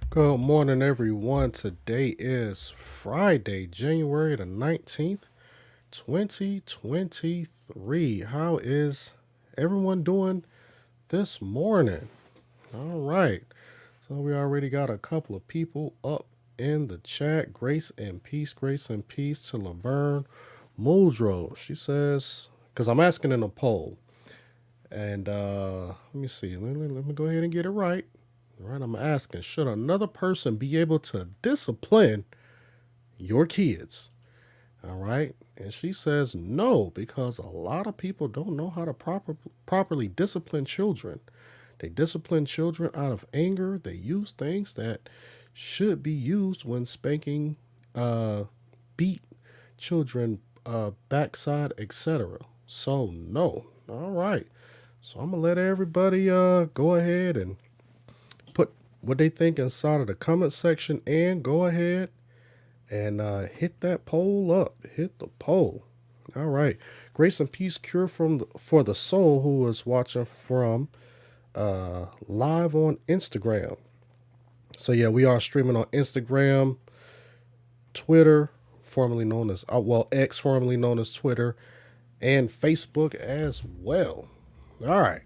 Good morning, everyone. Today is Friday, January the 19th, 2023. How is everyone doing this morning? All right. So, we already got a couple of people up in the chat. Grace and peace to Laverne Muldrow. She says, because I'm asking in a poll, and let me see. Let me go ahead and get it right. All right, I'm asking, should another person be able to discipline your kids? All right. And she says no, because a lot of people don't know how to properly discipline children. They discipline children out of anger. They use things that should be used when spanking, beat children, backside, etc. So, no. All right. So, I'm going to let everybody go ahead and put what they think inside of the comment section, and go ahead and hit that poll up. Hit the poll. All right. Grace and peace cure for the soul who is watching from live on Instagram. So yeah, we are streaming on Instagram, Twitter, formerly known as X, formerly known as Twitter, and Facebook as well. All right.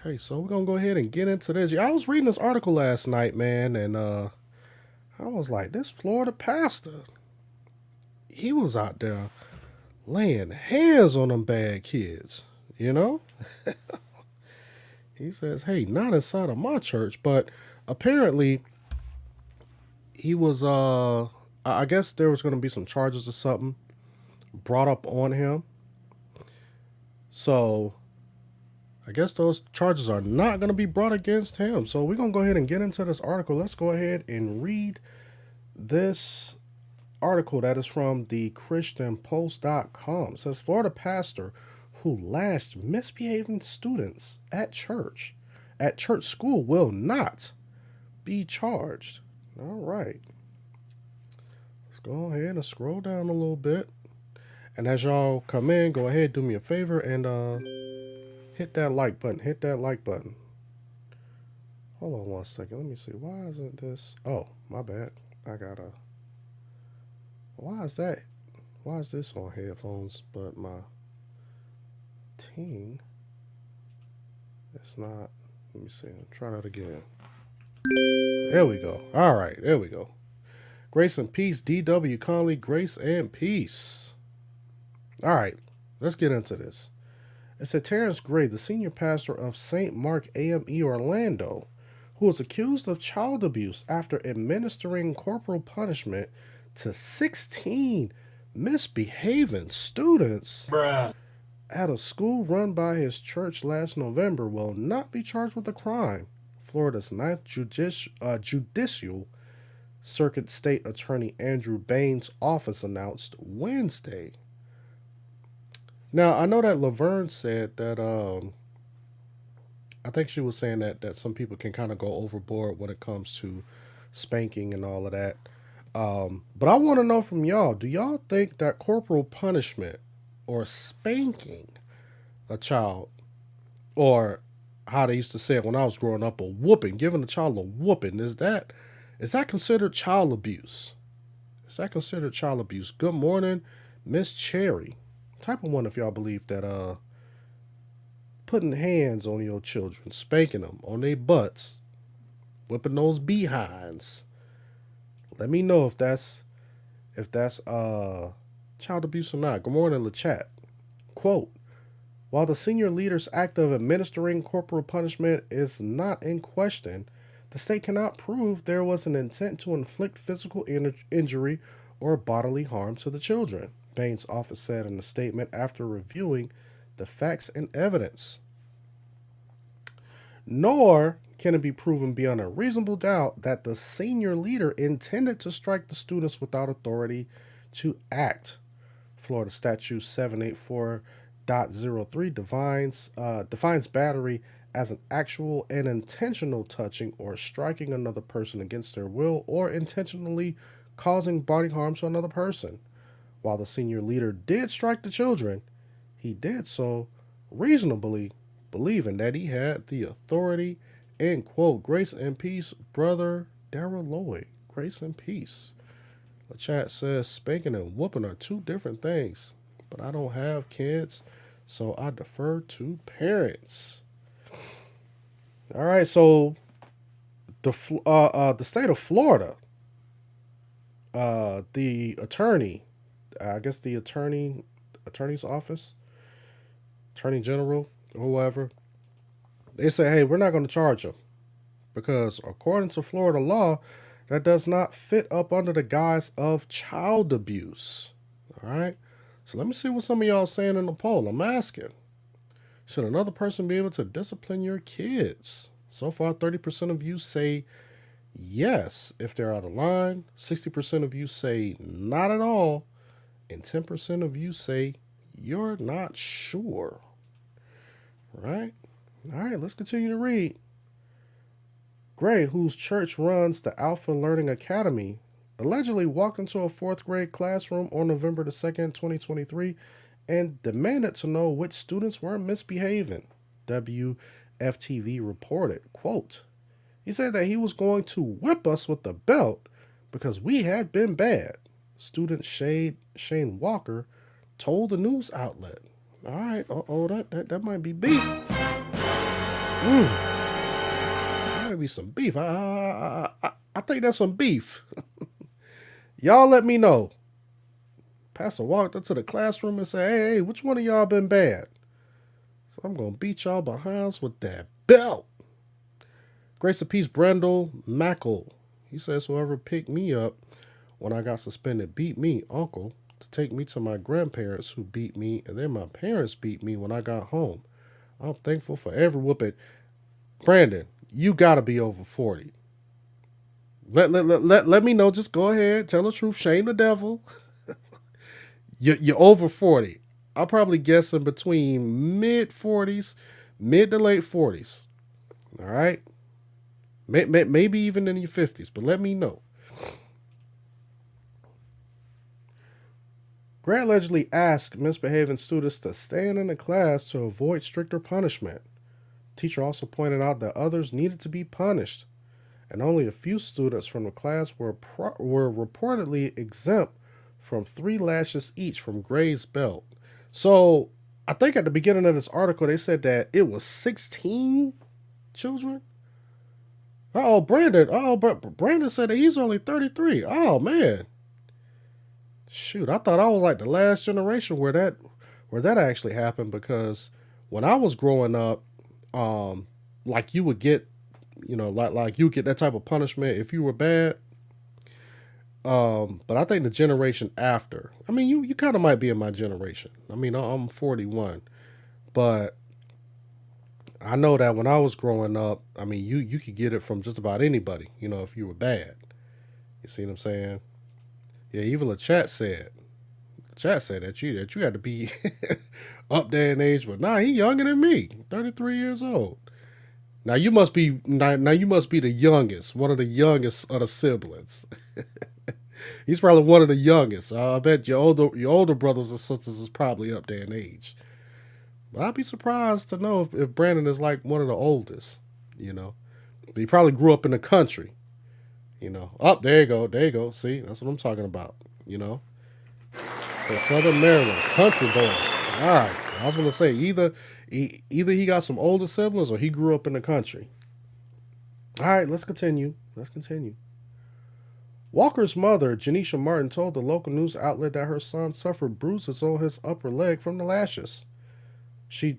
Okay, so we're gonna go ahead and get into this. I was reading this article last night, man, and I was like, this Florida pastor, he was out there laying hands on them bad kids, you know? He says, hey, not inside of my church, but apparently he was, I guess there was going to be some charges or something brought up on him. So I guess those charges are not going to be brought against him. So we're going to go ahead and get into this article. Let's go ahead and read this article that is from the christianpost.com. It says Florida pastor who lashed misbehaving students at church school will not be charged. All right. Let's go ahead and scroll down a little bit. And as y'all come in, go ahead, do me a favor, and hit that like button. Hit that like button. Hold on one second. Let me see. Why isn't this? Oh, my bad. Why is that? Why is this on headphones, but my team, it's not. Let me see. Try that again. There we go. All right. There we go. Grace and peace. D.W. Conley. Grace and peace. All right. Let's get into this. It said Terrence Gray, the senior pastor of St. Mark AME Orlando, who was accused of child abuse after administering corporal punishment to 16 misbehaving students at a school run by his church last November, will not be charged with a crime. Florida's 9th Judicial Circuit State Attorney Andrew Bain's office announced Wednesday. Now, I know that Laverne said that, I think she was saying that some people can kind of go overboard when it comes to spanking and all of that. But I want to know from y'all, do y'all think that corporal punishment or spanking a child, or how they used to say it when I was growing up, a whooping, giving a child a whooping, is that considered child abuse? Is that considered child abuse? Good morning, Miss Cherry. Type of one if y'all believe that putting hands on your children, spanking them on their butts, whipping those behinds. Let me know if that's child abuse or not. Good morning, LeChat. Quote, while the senior leader's act of administering corporal punishment is not in question, The state cannot prove there was an intent to inflict physical injury or bodily harm to the children, Bain's office said in a statement after reviewing the facts and evidence. Nor can it be proven beyond a reasonable doubt that the senior leader intended to strike the students without authority to act. Florida Statute 784.03 defines battery as an actual and intentional touching or striking another person against their will or intentionally causing bodily harm to another person. While the senior leader did strike the children, he did so reasonably believing that he had the authority. End quote. Grace and peace, brother Darrell Lloyd. Grace and peace. The chat says spanking and whooping are two different things, but I don't have kids, so I defer to parents. All right, so the state of Florida, the attorney, I guess the attorney's office, attorney general, or whoever, they say, hey, we're not going to charge him because according to Florida law, that does not fit up under the guise of child abuse. All right. So let me see what some of y'all saying in the poll. I'm asking, should another person be able to discipline your kids? So far, 30% of you say yes if they're out of line. 60% of you say not at all. And 10% of you say you're not sure. Right? All right, let's continue to read. Gray, whose church runs the Alpha Learning Academy, allegedly walked into a fourth grade classroom on November the 2nd, 2023, and demanded to know which students were misbehaving. WFTV reported, quote, he said that he was going to whip us with the belt because we had been bad. Student Shane Walker told the news outlet. All right, that might be beef. Might be some beef. I think that's some beef. Y'all let me know. Pastor walked into the classroom and said, hey, which one of y'all been bad? So I'm going to beat y'all behinds with that belt. Grace of Peace, Brendel Mackle. He says, whoever picked me up when I got suspended beat me, uncle, to take me to my grandparents who beat me, and then my parents beat me when I got home. I'm thankful for every whooping. Brandon, you got to be over 40. Let me know. Just go ahead. Tell the truth. Shame the devil. You're over 40. I'll probably guess in between mid 40s, mid to late 40s. All right? Maybe even in your 50s, but let me know. Grant allegedly asked misbehaving students to stand in the class to avoid stricter punishment. The teacher also pointed out that others needed to be punished, and only a few students from the class were reportedly exempt from 3 lashes each from Gray's belt. So I think at the beginning of this article, they said that it was 16 children. Oh, Brandon. Oh, but Brandon said that he's only 33. Oh, man. Shoot, I thought I was like the last generation where that actually happened, because when I was growing up, like you would get, like you get that type of punishment if you were bad. But I think the generation after, I mean, you kind of might be in my generation. I mean, I'm 41, but I know that when I was growing up, I mean, you could get it from just about anybody, if you were bad. You see what I'm saying? Yeah, even the chat said that you had to be up there in age, but nah, he younger than me, 33 years old. Now you must be the youngest, one of the youngest of the siblings. He's probably one of the youngest. I bet your older brothers and sisters is probably up there in age. But I'd be surprised to know if Brandon is like one of the oldest. But he probably grew up in the country. Oh, there you go. See, that's what I'm talking about. So Southern Maryland, country boy. All right, I was gonna say either he got some older siblings or he grew up in the country. All right, let's continue. Walker's mother, Janisha Martin, told the local news outlet that her son suffered bruises on his upper leg from the lashes. She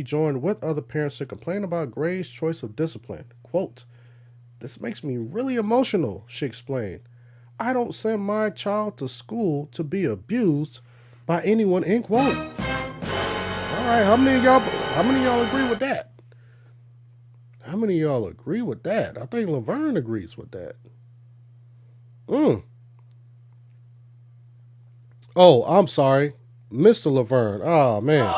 joined with other parents to complain about Gray's choice of discipline. Quote, This makes me really emotional, she explained. I don't send my child to school to be abused by anyone, end quote. All right, how many of y'all agree with that? How many of y'all agree with that? I think Laverne agrees with that. Mm. Oh, I'm sorry. Mr. Laverne. Oh man.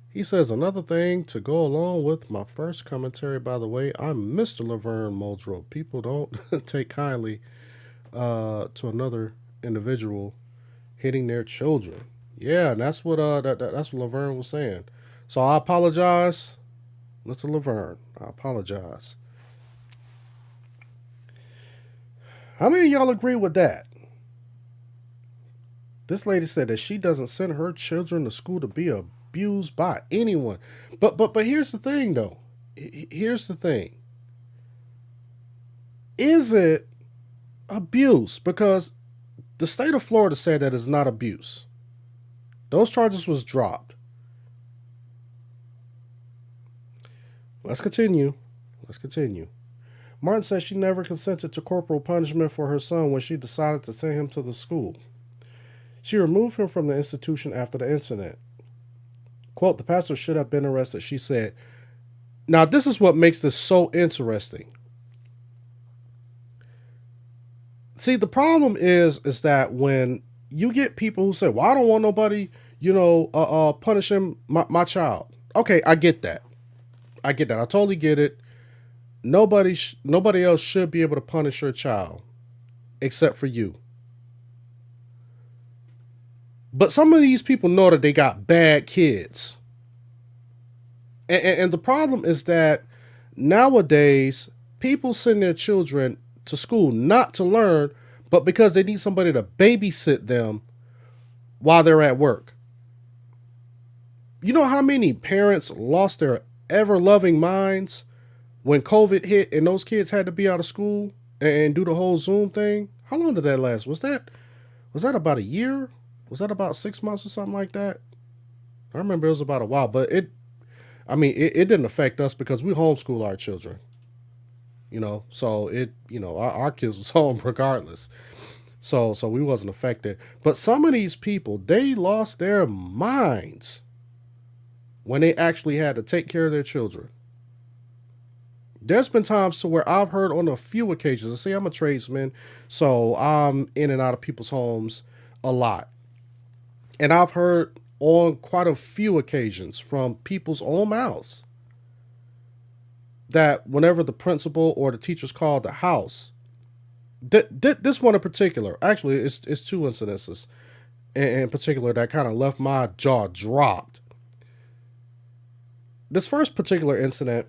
He says another thing to go along with my first commentary, by the way, I'm Mr. Laverne Muldrow. People don't take kindly to another individual hitting their children. Yeah, and that's what that's what Laverne was saying. So I apologize, Mr. Laverne. I apologize. How many of y'all agree with that? This lady said that she doesn't send her children to school to be abused by anyone. But here's the thing though. Here's the thing. Is it abuse? Because the state of Florida said that it's not abuse. Those charges was dropped. Let's continue. Let's continue. Martin says she never consented to corporal punishment for her son when she decided to send him to the school. She removed him from the institution after the incident. Quote, the pastor should have been arrested, she said. Now, this is what makes this so interesting. See, the problem is that when you get people who say, well, I don't want nobody, punishing my child. Okay, I get that. I get that. I totally get it. Nobody else should be able to punish your child except for you. But some of these people know that they got bad kids. And the problem is that nowadays people send their children to school not to learn, but because they need somebody to babysit them while they're at work. You know how many parents lost their ever loving minds when COVID hit and those kids had to be out of school and do the whole Zoom thing? How long did that last? Was that about a year? Was that about 6 months or something like that? I remember it was about a while, but it didn't affect us because we homeschool our children. So our kids was home regardless. So we wasn't affected. But some of these people, they lost their minds when they actually had to take care of their children. There's been times to where I've heard on a few occasions, see, I'm a tradesman, so I'm in and out of people's homes a lot. And I've heard on quite a few occasions from people's own mouths that whenever the principal or the teachers called the house, this one in particular, actually, it's two incidences in particular that kind of left my jaw dropped. This first particular incident,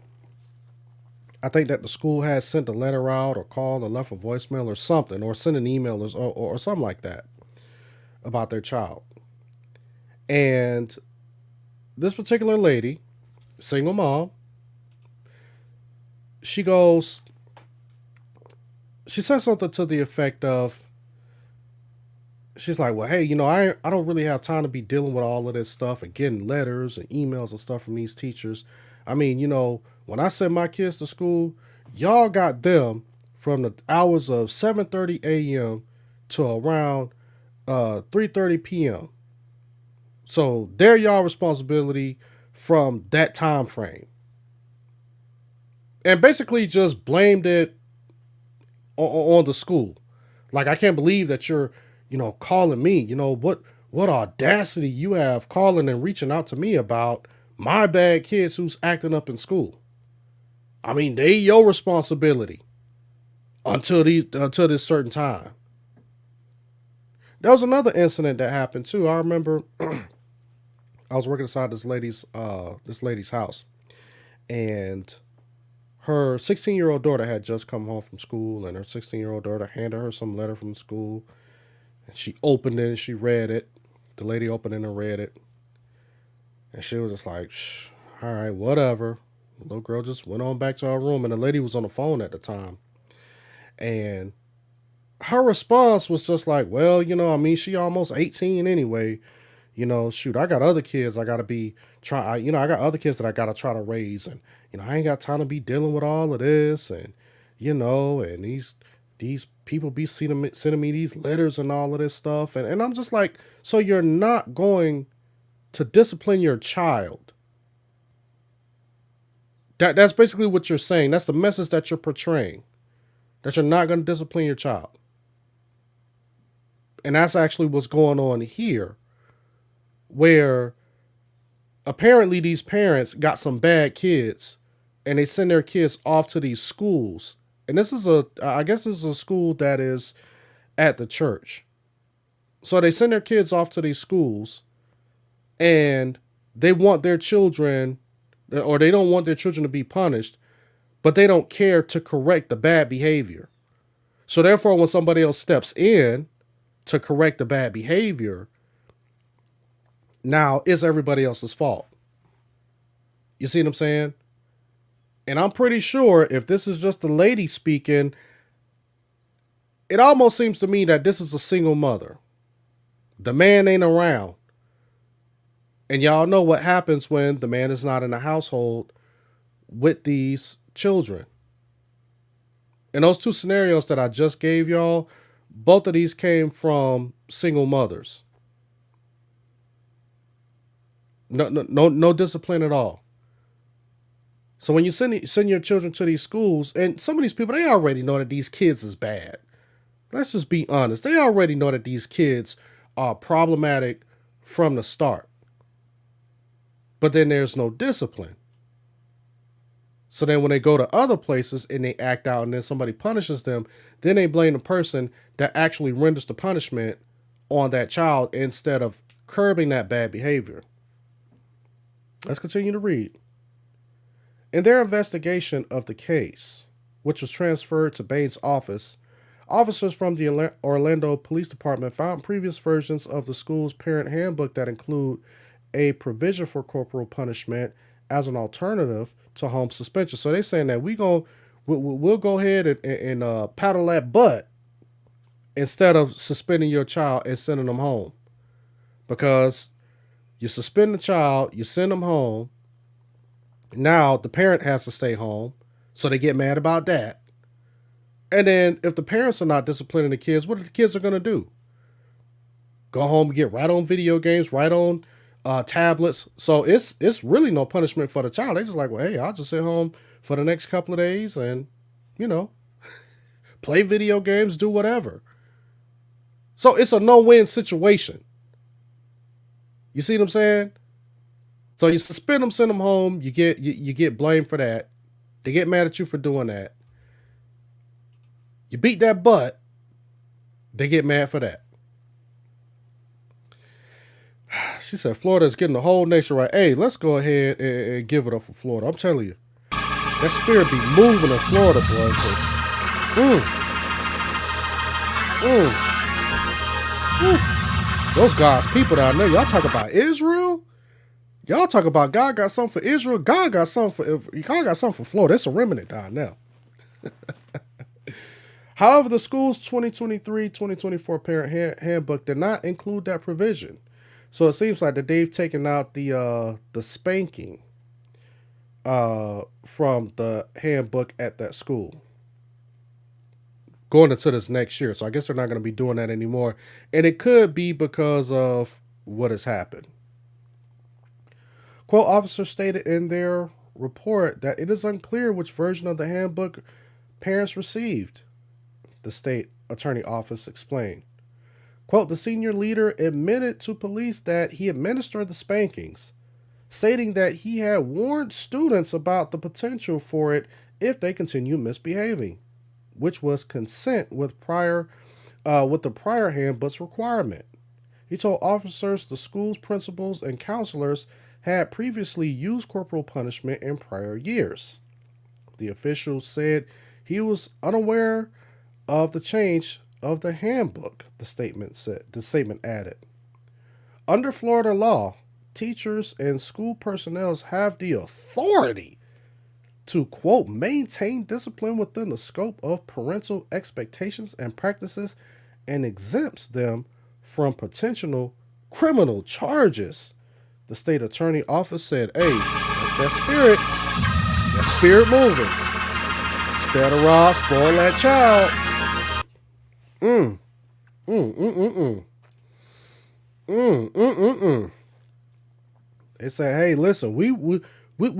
I think that the school had sent a letter out or called or left a voicemail or something, or sent an email or something like that about their child. And this particular lady, single mom, she says something to the effect of, she's like, well, hey, I don't really have time to be dealing with all of this stuff and getting letters and emails and stuff from these teachers. I mean, when I send my kids to school, y'all got them from the hours of 7:30 a.m. to around 3:30 p.m. So they're y'all responsibility from that time frame. And basically just blamed it on the school. Like, I can't believe that you're, calling me. What audacity you have calling and reaching out to me about my bad kids who's acting up in school. I mean, they your responsibility until this certain time. There was another incident that happened too. I remember I was working inside this lady's house, and her 16-year-old daughter had just come home from school, and her 16-year-old daughter handed her some letter from school, and she opened it and she read it. The lady opened it and read it, and she was just like, all right, whatever. The little girl just went on back to her room, and the lady was on the phone at the time. And her response was just like, well, she almost 18 anyway. shoot, I got other kids I gotta be I got other kids that I gotta try to raise, and I ain't got time to be dealing with all of this, and and these people be sending me these letters and all of this stuff, and I'm just like, so you're not going to discipline your child. That's basically what you're saying. That's the message that you're portraying. That you're not going to discipline your child. And that's actually what's going on here, where apparently these parents got some bad kids and they send their kids off to these schools. And I guess this is a school that is at the church. So they send their kids off to these schools, and they want their children, or they don't want their children to be punished, but they don't care to correct the bad behavior. So therefore, when somebody else steps in to correct the bad behavior, now it's everybody else's fault. You see what I'm saying? And I'm pretty sure if this is just the lady speaking, it almost seems to me that this is a single mother. The man ain't around. And y'all know what happens when the man is not in the household with these children. In those two scenarios that I just gave y'all, both of these came from single mothers. No discipline at all. So when you send your children to these schools, and some of these people, they already know that these kids is bad. Let's just be honest. They already know that these kids are problematic from the start. But then there's no discipline. So then when they go to other places and they act out and then somebody punishes them, then they blame the person that actually renders the punishment on that child instead of curbing that bad behavior. Let's continue to read. In their investigation of the case, which was transferred to Bain's office, officers from the Orlando Police Department found previous versions of the school's parent handbook that include a provision for corporal punishment as an alternative to home suspension. So they're saying that we'll go ahead and paddle that butt instead of suspending your child and sending them home. Because you suspend the child, you send them home. Now the parent has to stay home, so they get mad about that. And then if the parents are not disciplining the kids, what are the kids are going to do? Go home and get right on video games, right on tablets. So it's really no punishment for the child. They just like, well, hey, I'll just sit home for the next couple of days and, play video games, do whatever. So it's a no-win situation. You see what I'm saying? So you suspend them, send them home. You get blamed for that. They get mad at you for doing that. You beat that butt. They get mad for that. She said Florida is getting the whole nation right. Hey, let's go ahead and give it up for Florida. I'm telling you, that spirit be moving in Florida, boy. Those God's people down there. Y'all talk about Israel. Y'all talk about God got something for Israel. God got something for Florida. It's a remnant down there. However, the school's 2023-2024 parent handbook did not include that provision. So it seems like that they've taken out the spanking from the handbook at that school going into this next year. So I guess they're not going to be doing that anymore. And it could be because of what has happened. Quote, officers stated in their report that it is unclear which version of the handbook parents received, the state attorney office explained. Quote, the senior leader admitted to police that he administered the spankings, stating that he had warned students about the potential for it if they continue misbehaving, which was consent with the prior handbook's requirement. He told officers the school's principals and counselors had previously used corporal punishment in prior years. The official said he was unaware of the change of the handbook, the statement added. Under Florida law, teachers and school personnel have the authority to, quote, maintain discipline within the scope of parental expectations and practices and exempts them from potential criminal charges. The state attorney office said, hey, that's that spirit. That spirit moving. Spare the rod, spoil that child. Mm, mm, mm, mm, mm. Mm, mm, mm, mm. They say, hey, listen, we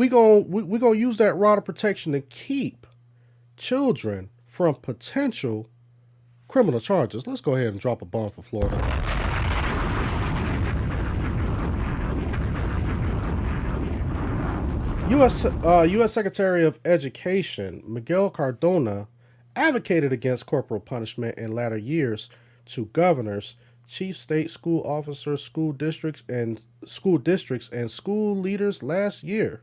gonna use that rod of protection to keep children from potential criminal charges. Let's go ahead and drop a bomb for Florida. U.S. Secretary of Education Miguel Cardona advocated against corporal punishment in latter years to governors, chief state school officers, school districts and school leaders last year.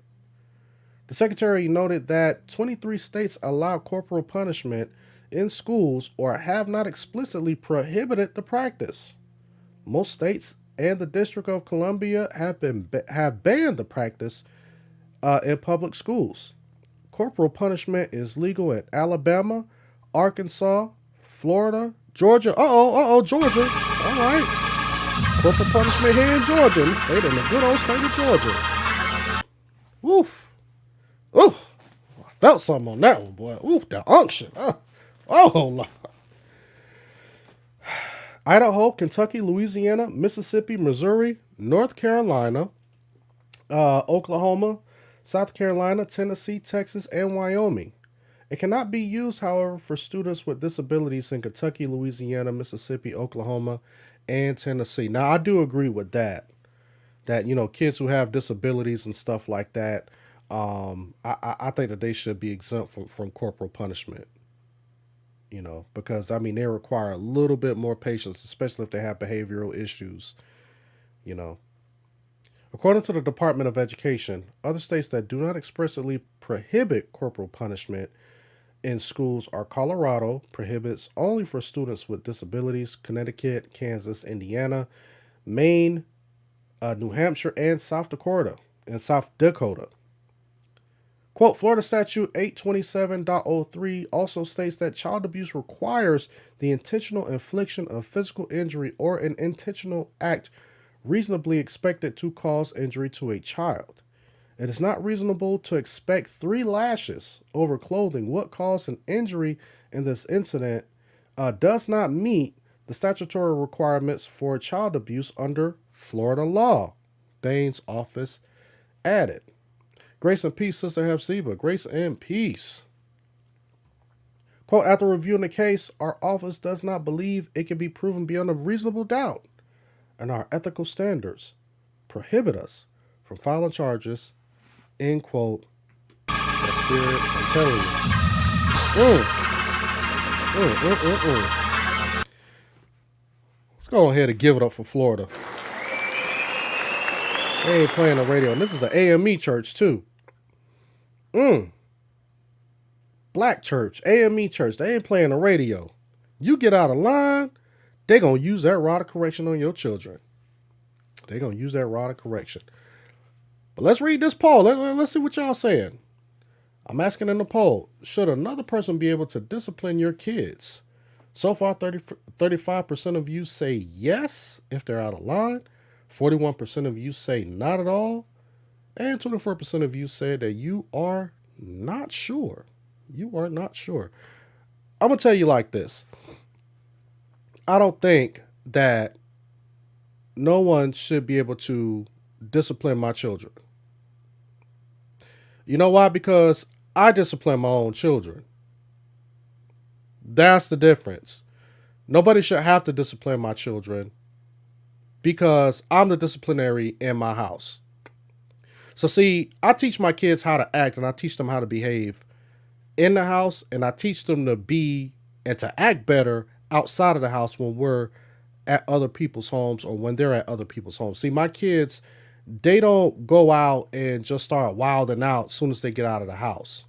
The secretary noted that 23 states allow corporal punishment in schools or have not explicitly prohibited the practice. Most states and the District of Columbia have banned the practice in public schools. Corporal punishment is legal in Alabama, Arkansas, Florida, Georgia. Georgia. All right. Corporal punishment here in Georgia. We stayed in the good old state of Georgia. Woof. Ooh. I felt something on that one, boy. Ooh, the unction. Lord. Idaho, Kentucky, Louisiana, Mississippi, Missouri, North Carolina, Oklahoma, South Carolina, Tennessee, Texas, and Wyoming. It cannot be used, however, for students with disabilities in Kentucky, Louisiana, Mississippi, Oklahoma, and Tennessee. Now, I do agree with that. That, kids who have disabilities and stuff like that, I think that they should be exempt from corporal punishment. Because, they require a little bit more patience, especially if they have behavioral issues, you know. According to the Department of Education, other states that do not expressly prohibit corporal punishment in schools are Colorado, prohibits only for students with disabilities, Connecticut, Kansas, Indiana, Maine, New Hampshire, and South Dakota. Quote, Florida Statute 827.03 also states that child abuse requires the intentional infliction of physical injury or an intentional act reasonably expected to cause injury to a child. It is not reasonable to expect 3 lashes over clothing. What caused an injury in this incident does not meet the statutory requirements for child abuse under Florida law, Bain's office added. Grace and peace, Sister Hepzibah. Grace and peace. Quote, after reviewing the case, our office does not believe it can be proven beyond a reasonable doubt, and our ethical standards prohibit us from filing charges, end quote. That spirit, I'm telling you. Let's go ahead and give it up for Florida. They ain't playing the radio, and this is an AME church too. Black church, AME church, they ain't playing the radio. You get out of line, they gonna use that rod of correction on your children. They gonna use that rod of correction. But let's read this poll. Let's see what y'all saying. I'm asking in the poll, should another person be able to discipline your kids? So far, 35% of you say yes if they're out of line. 41% of you say not at all. And 24% of you say that you are not sure. You are not sure. I'm going to tell you like this. I don't think that no one should be able to discipline my children. You know why? Because I discipline my own children. That's the difference. Nobody should have to discipline my children because I'm the disciplinary in my house. So see, I teach my kids how to act and I teach them how to behave in the house, and I teach them to be and to act better outside of the house when we're at other people's homes or when they're at other people's homes. See, my kids, they don't go out and just start wilding out as soon as they get out of the house.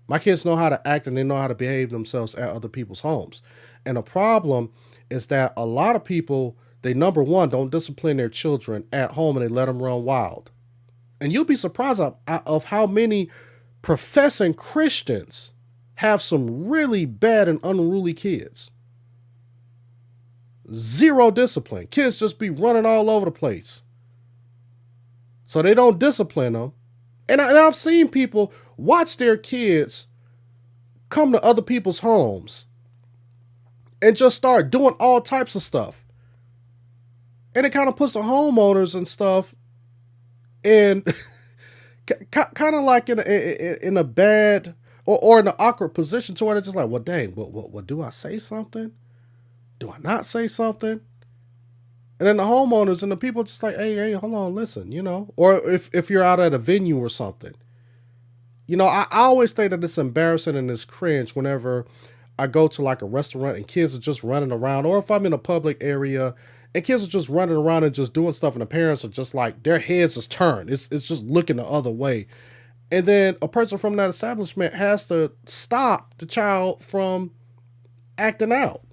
My kids know how to act and they know how to behave themselves at other people's homes. And the problem is that a lot of people, they number one, don't discipline their children at home and they let them run wild. And you'll be surprised of how many professing Christians have some really bad and unruly kids. Zero discipline. Kids just be running all over the place. So they don't discipline them. And I've seen people watch their kids come to other people's homes and just start doing all types of stuff. And it kind of puts the homeowners and stuff in kind of like in a bad or in an awkward position to where they're just like, well, dang, what do I say something? Do I not say something? And then the homeowners and the people just like, hey, hold on, listen, Or if you're out at a venue or something, I always think that it's embarrassing and it's cringe whenever I go to like a restaurant and kids are just running around, or if I'm in a public area and kids are just running around and just doing stuff, and the parents are just like their heads is turned. It's just looking the other way, and then a person from that establishment has to stop the child from acting out.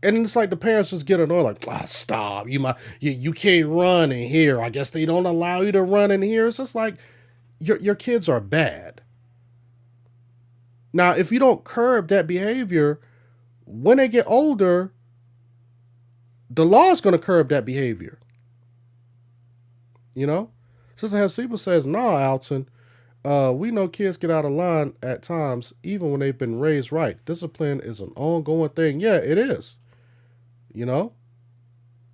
And it's like the parents just get annoyed, like, stop, you can't run in here. I guess they don't allow you to run in here. It's just like your kids are bad. Now, if you don't curb that behavior, when they get older, the law is going to curb that behavior. Sister Hepzibah says, "Nah, Alton, we know kids get out of line at times, even when they've been raised right. Discipline is an ongoing thing." Yeah, it is. I ain't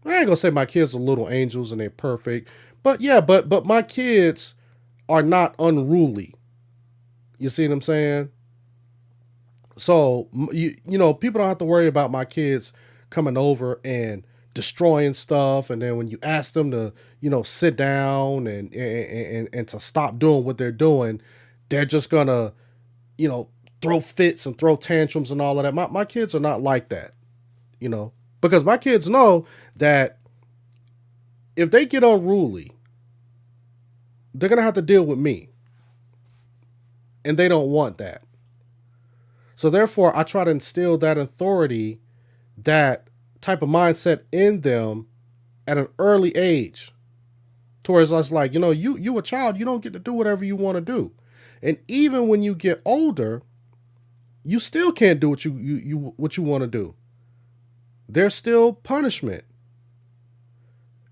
gonna say my kids are little angels and they're perfect, but yeah, but my kids are not unruly. You see what I'm saying? So people don't have to worry about my kids coming over and destroying stuff, and then when you ask them to sit down and to stop doing what they're doing, they're just gonna you know throw fits and throw tantrums and all of that. My kids are not like that, because my kids know that if they get unruly, they're gonna have to deal with me, and they don't want that. So therefore, I try to instill that authority, that type of mindset in them at an early age. Towards us, like, you a child, you don't get to do whatever you want to do. And even when you get older, you still can't do what you want to do. There's still punishment.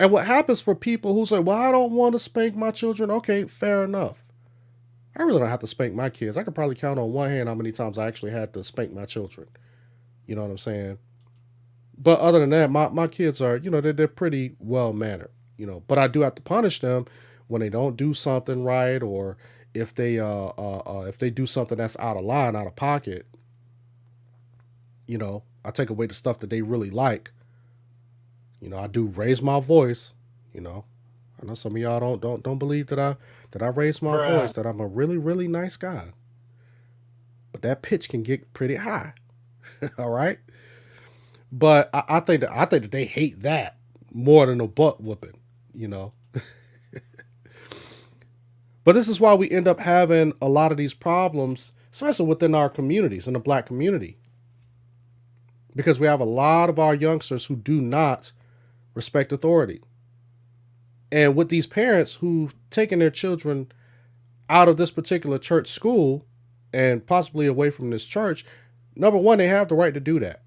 And what happens for people who say, well, I don't want to spank my children. Okay, fair enough. I really don't have to spank my kids. I could probably count on one hand how many times I actually had to spank my children. You know what I'm saying? But other than that, my kids are, they're pretty well mannered, But I do have to punish them when they don't do something right, or if they do something that's out of line, out of pocket. I take away the stuff that they really like. I do raise my voice. I know some of y'all don't believe that I raise my voice, that I'm a really, really nice guy. But that pitch can get pretty high. All right. But I think that they hate that more than a butt whooping. But this is why we end up having a lot of these problems, especially within our communities, in the black community. Because we have a lot of our youngsters who do not respect authority. And with these parents who've taken their children out of this particular church school and possibly away from this church, number one, they have the right to do that.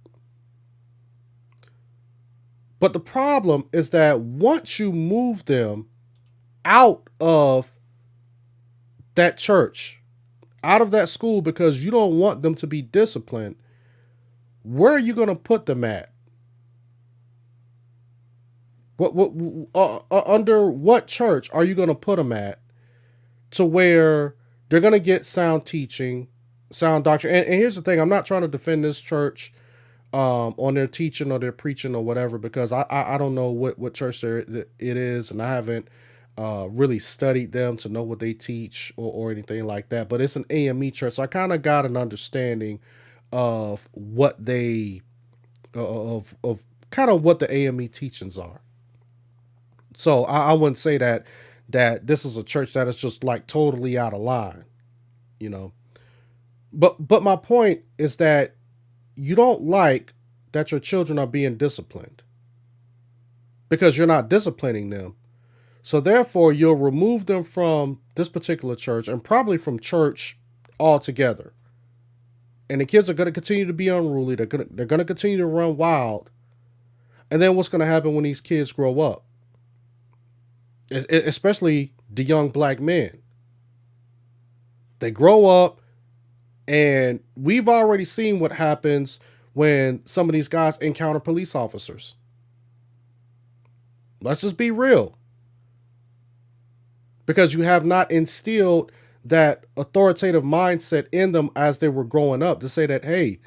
But the problem is that once you move them out of that church, out of that school, because you don't want them to be disciplined, where are you going to put them at? Under what church are you going to put them at to where they're going to get sound teaching, sound doctrine? And here's the thing, I'm not trying to defend this church on their teaching or their preaching or whatever, because I don't know what church it is, and I haven't really studied them to know what they teach or anything like that. But it's an AME church, so I kind of got an understanding of what they of kind of what the AME teachings are. So I wouldn't say that this is a church that is just like totally out of line, But my point is that you don't like that your children are being disciplined because you're not disciplining them. So therefore, you'll remove them from this particular church and probably from church altogether. And the kids are going to continue to be unruly. They're going to continue to run wild. And then what's going to happen when these kids grow up? Especially the young black men. They grow up, and we've already seen what happens when some of these guys encounter police officers. Let's just be real. Because you have not instilled that authoritative mindset in them as they were growing up to say that, hey,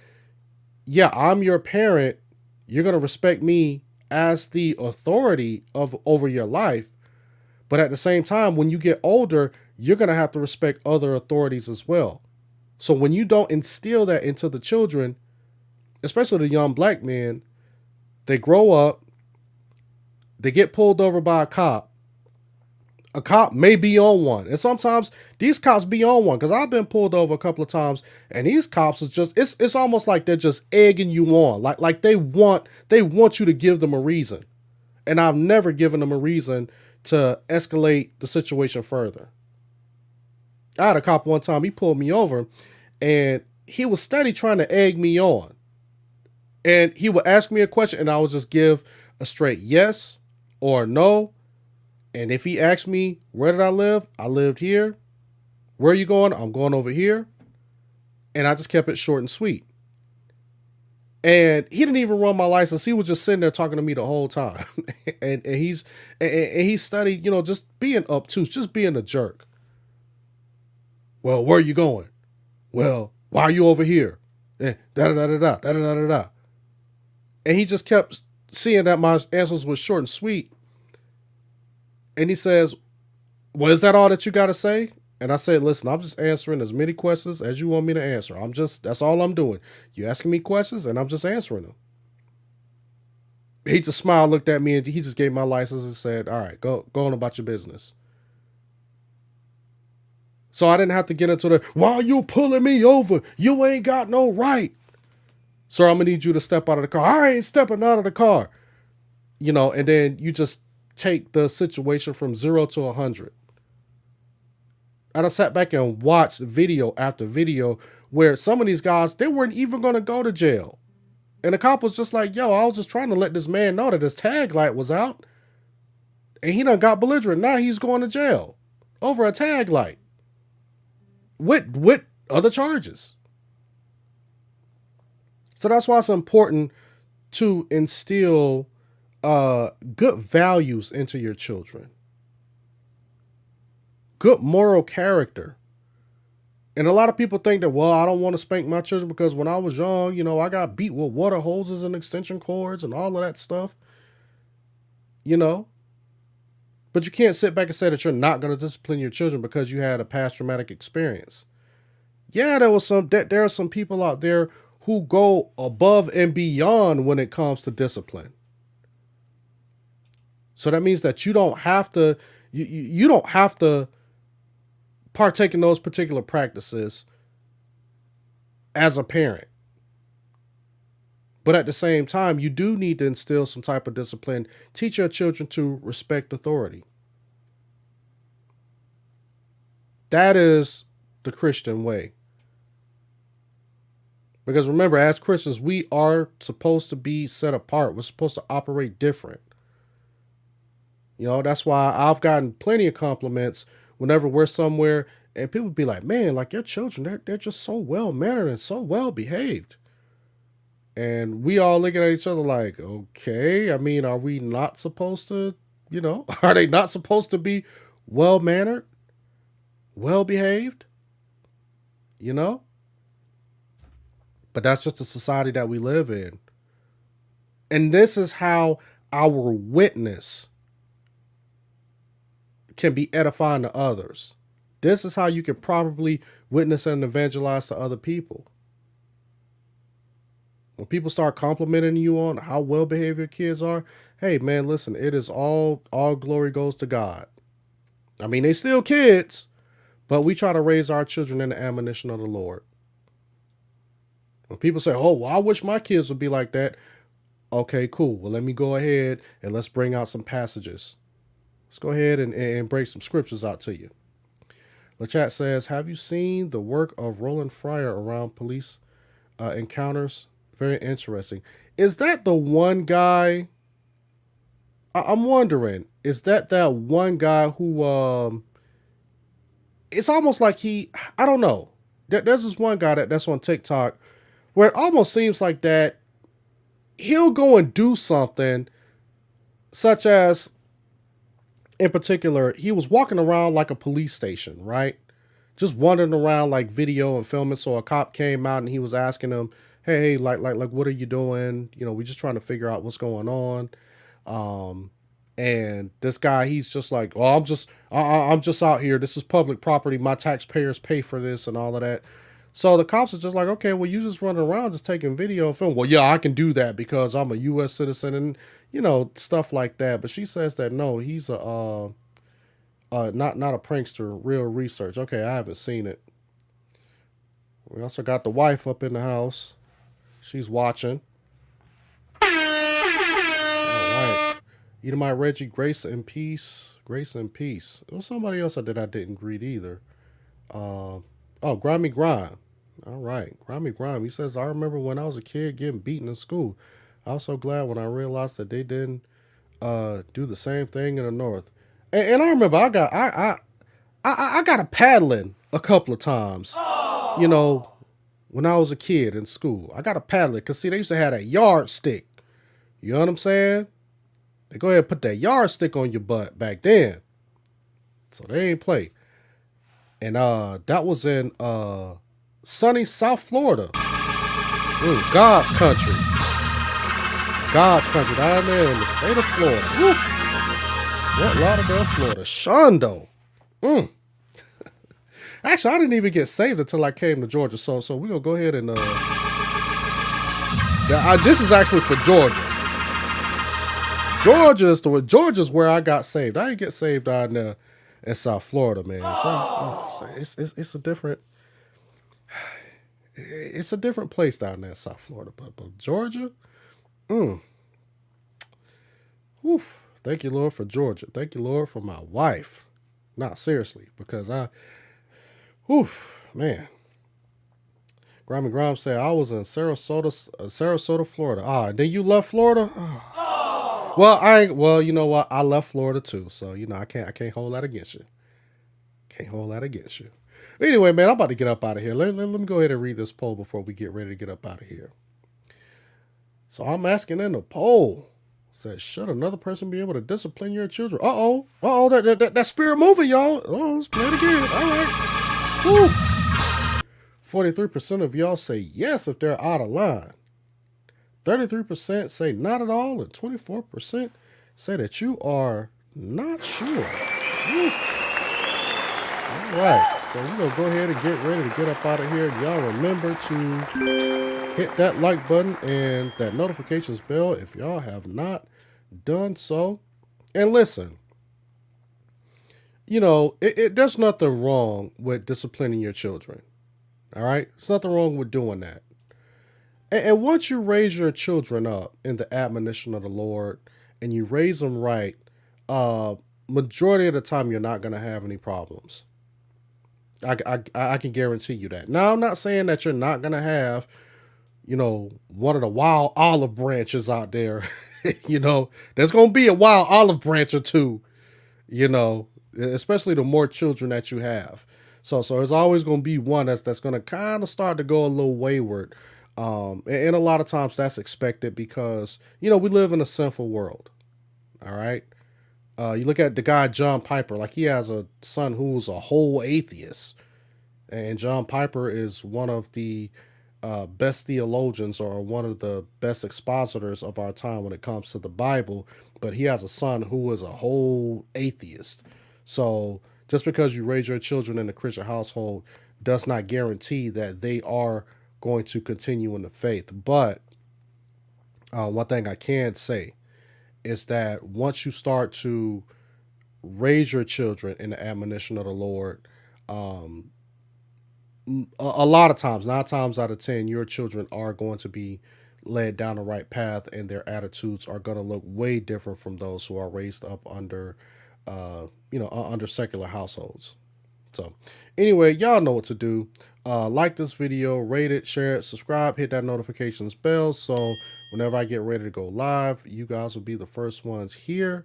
yeah, I'm your parent. You're going to respect me as the authority of over your life. But at the same time, when you get older, you're going to have to respect other authorities as well. So when you don't instill that into the children, especially the young black men, they grow up, they get pulled over by a cop. A cop may be on one. And sometimes these cops be on one, because I've been pulled over a couple of times, and these cops is just, it's almost like they're just egging you on. Like they want you to give them a reason. And I've never given them a reason to escalate the situation further. I had a cop one time, he pulled me over, and he was steady trying to egg me on. And he would ask me a question, and I would just give a straight yes or no. And if he asked me, where did I live? I lived here. Where are you going? I'm going over here. And I just kept it short and sweet. And he didn't even run my license. He was just sitting there talking to me the whole time. and he studied, just being obtuse, just being a jerk. Well, where are you going? Well, why are you over here? Da da da da da da da da da. And he just kept seeing that my answers were short and sweet. And he says, well, is that all that you got to say? And I said, listen, I'm just answering as many questions as you want me to answer. That's all I'm doing. You asking me questions and I'm just answering them. He just smiled, looked at me, and he just gave my license and said, all right, go on about your business. So I didn't have to get into the, why are you pulling me over? You ain't got no right. Sir, I'm going to need you to step out of the car. I ain't stepping out of the car. And then you just take the situation from 0 to 100. And I sat back and watched video after video where some of these guys, they weren't even going to go to jail. And the cop was just like, yo, I was just trying to let this man know that his tag light was out. And he done got belligerent. Now he's going to jail over a tag light with other charges. So that's why it's important to instill good values into your children. Good moral character. And a lot of people think that, well, I don't want to spank my children because when I was young, I got beat with water hoses and extension cords and all of that stuff. But you can't sit back and say that you're not going to discipline your children because you had a past traumatic experience. Yeah, there are some people out there who go above and beyond when it comes to discipline. So that means that you don't have to, you don't have to partake in those particular practices as a parent. But at the same time, you do need to instill some type of discipline. Teach your children to respect authority. That is the Christian way. Because remember, as Christians, we are supposed to be set apart. We're supposed to operate different. That's why I've gotten plenty of compliments whenever we're somewhere and people be like, man, like your children, they're just so well-mannered and so well-behaved. And we all looking at each other like, okay, I mean, are we not supposed to, are they not supposed to be well-mannered, well-behaved? But that's just the society that we live in. And this is how our witness can be edifying to others. This is how you can probably witness and evangelize to other people. When people start complimenting you on how well behaved your kids are, hey man, listen, it is all glory goes to God. I mean, they still kids, but we try to raise our children in the admonition of the Lord. When people say, oh, well, I wish my kids would be like that. Okay, cool. Well, let me go ahead and let's bring out some passages. Let's go ahead and break some scriptures out to you. The chat says, have you seen the work of Roland Fryer around police encounters? Very interesting. Is that the one guy I'm wondering, is that one guy who it's almost like I don't know. There's this one guy that's on TikTok where it almost seems like that he'll go and do something such as, in particular, he was walking around like a police station, right? Just wandering around like video and filming. So a cop came out and he was asking him, "Hey, like, what are you doing? You know, we're just trying to figure out what's going on." Um, and this guy, he's just like, "Oh, I'm just out here. This is public property. My taxpayers pay for this and all of that." So the cops are just like, "Okay, well, you just running around just taking video and film." "Well, yeah, I can do that because I'm a U.S. citizen and stuff like that." But she says that no, he's a not a prankster, real research. Okay, I haven't seen it. We also got the wife up in the house. She's watching. All right. Edomite Reggie, grace and peace. Grace and peace. There was somebody else I didn't greet either. Oh, Grimy Grime. All right. Grimy Grime. He says, I remember when I was a kid getting beaten in school. I was so glad when I realized that they didn't do the same thing in the North. And I remember I got a paddling a couple of times. You know, when I was a kid in school. I got a paddling because see, they used to have that yardstick. You know what I'm saying? They go ahead and put that yardstick on your butt back then. So they ain't play. And that was in sunny South Florida. Ooh, God's country. God's country down there in the state of Florida. Woo. Fort Lauderdale, Florida. Shondo. Actually, I didn't even get saved until I came to Georgia. So we're going to go ahead and... this is actually for Georgia. Georgia's where I got saved. I didn't get saved down there in South Florida, man. So it's a different... It's a different place down there in South Florida. But Georgia... Oof. Thank you, Lord, for Georgia. Thank you, Lord, for my wife. Not seriously, because man. Grimy Grimes said I was in Sarasota, Florida. Then you left Florida? Oh. Well, you know what? I left Florida too, so I can't hold that against you. Can't hold that against you. Anyway, man, I'm about to get up out of here. Let me go ahead and read this poll before we get ready to get up out of here. So I'm asking in the poll. Says, should another person be able to discipline your children? That spirit moving, y'all. Oh, let's play it again. All right. Woo. 43% of y'all say yes if they're out of line. 33% say not at all, and 24% say that you are not sure. Woo. All right, so we're going to go ahead and get ready to get up out of here. Y'all remember to hit that like button and that notifications bell if y'all have not done so. And listen, there's nothing wrong with disciplining your children. All right? There's nothing wrong with doing that. And once you raise your children up in the admonition of the Lord and you raise them right, majority of the time you're not going to have any problems. I can guarantee you that. Now, I'm not saying that you're not going to have, one of the wild olive branches out there. There's going to be a wild olive branch or two, especially the more children that you have. So there's always going to be one that's going to kind of start to go a little wayward. And a lot of times that's expected because, we live in a sinful world. All right. You look at the guy, John Piper, like he has a son who's a whole atheist. And John Piper is one of the best theologians or one of the best expositors of our time when it comes to the Bible. But he has a son who is a whole atheist. So just because you raise your children in a Christian household does not guarantee that they are going to continue in the faith. But one thing I can say is that once you start to raise your children in the admonition of the Lord, a lot of times, 9 times out of 10, your children are going to be led down the right path, and their attitudes are going to look way different from those who are raised up under, under secular households. So anyway, y'all know what to do. Like this video, rate it, share it, subscribe, hit that notifications bell so Whenever I get ready to go live, you guys will be the first ones here.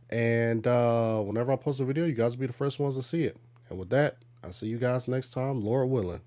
And whenever I post a video, you guys will be the first ones to see it. And with that, I'll see you guys next time, Lord willing.